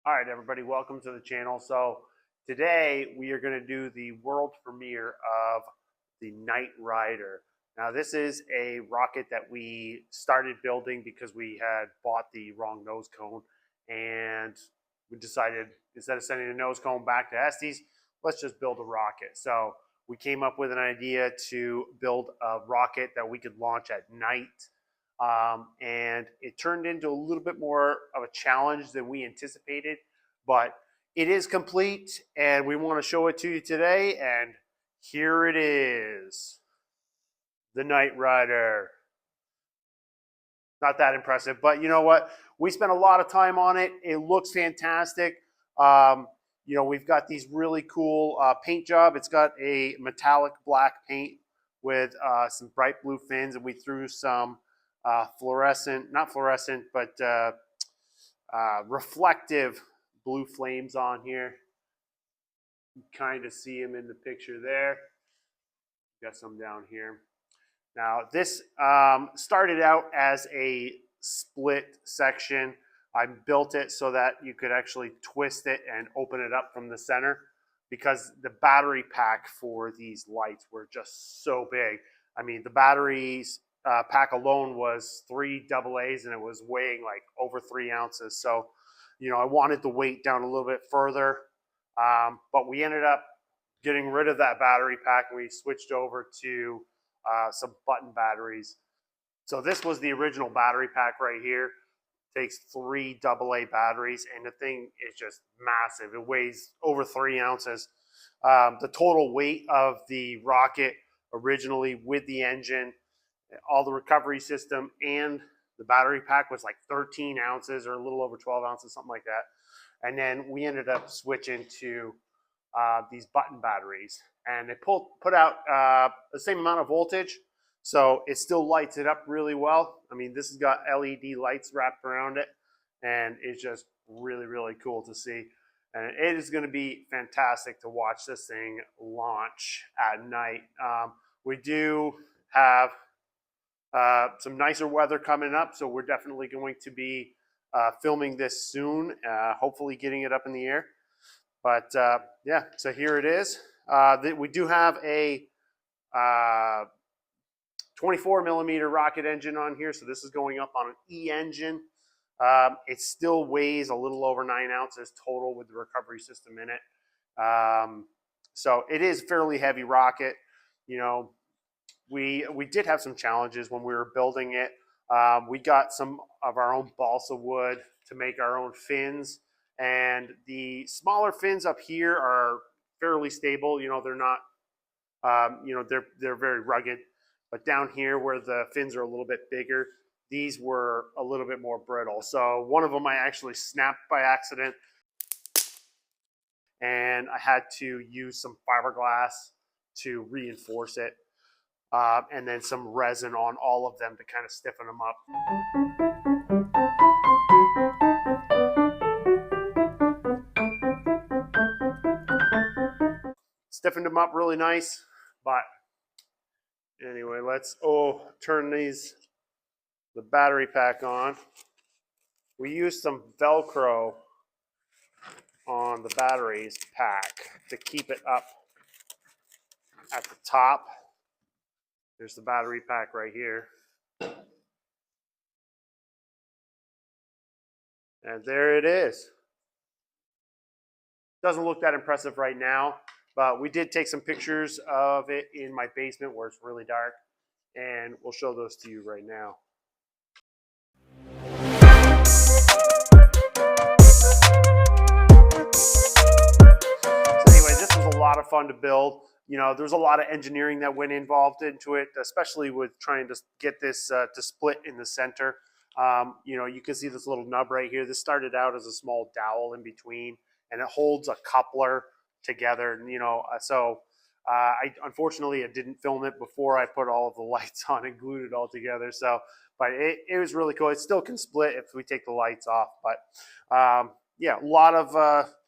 All right, everybody, welcome to the channel. So today we are going to do the world premiere of the Night Rider. Now this is a rocket that we started building because we had bought the wrong nose cone, and we decided instead of sending the nose cone back to Estes, let's just build a rocket. So we came up with an idea to build a rocket that we could launch at night. And it turned into a little bit more of a challenge than we anticipated, but it is complete and we want to show it to you today. And here it is, the Night Rider. Not that impressive, but you know what? We spent a lot of time on it. It looks fantastic. We've got these really cool paint job. It's got a metallic black paint with some bright blue fins, and we threw some reflective blue flames on here. You kind of see them in the picture there. Got some down here. Now this started out as a split section. I built it so that you could actually twist it and open it up from the center, because the battery pack for these lights were just so big. I mean, the batteries pack alone was 3 AA's and it was weighing like over 3 ounces. So, I wanted the weight down a little bit further, but we ended up getting rid of that battery pack and we switched over to some button batteries. So this was the original battery pack right here. Takes 3 AA batteries, and the thing is just massive. It weighs over 3 ounces. The total weight of the rocket originally, with the engine, all the recovery system, and the battery pack, was like 13 ounces or a little over 12 ounces, something like that. And then we ended up switching to these button batteries, and they put out the same amount of voltage, so it still lights it up really well. I mean, this has got LED lights wrapped around it, and it's just really, really cool to see. And it is going to be fantastic to watch this thing launch at night. We do have some nicer weather coming up, so we're definitely going to be filming this soon, hopefully getting it up in the air. But yeah, so here it is. We do have a 24 millimeter rocket engine on here, so this is going up on an E engine. It still weighs a little over 9 ounces total with the recovery system in it. So it is a fairly heavy rocket. We did have some challenges when we were building it. We got some of our own balsa wood to make our own fins, and the smaller fins up here are fairly stable. They're not, they're very rugged. But down here where the fins are a little bit bigger, these were a little bit more brittle. So one of them I actually snapped by accident, and I had to use some fiberglass to reinforce it, and then some resin on all of them to kind of stiffen them up. Stiffened them up really nice, but anyway, let's turn the battery pack on. We used some Velcro on the batteries pack to keep it up at the top. There's the battery pack right here. And there it is. Doesn't look that impressive right now, but we did take some pictures of it in my basement where it's really dark, and we'll show those to you right now. So anyway, this was a lot of fun to build. There's a lot of engineering that went involved into it, especially with trying to get this to split in the center. You can see this little nub right here. This started out as a small dowel in between, and it holds a coupler together. Unfortunately, I didn't film it before I put all of the lights on and glued it all together. So, but it was really cool. It still can split if we take the lights off. But yeah, a lot of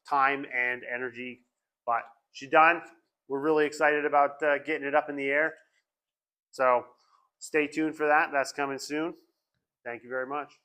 time and energy. But she's done. We're really excited about getting it up in the air. So stay tuned for that. That's coming soon. Thank you very much.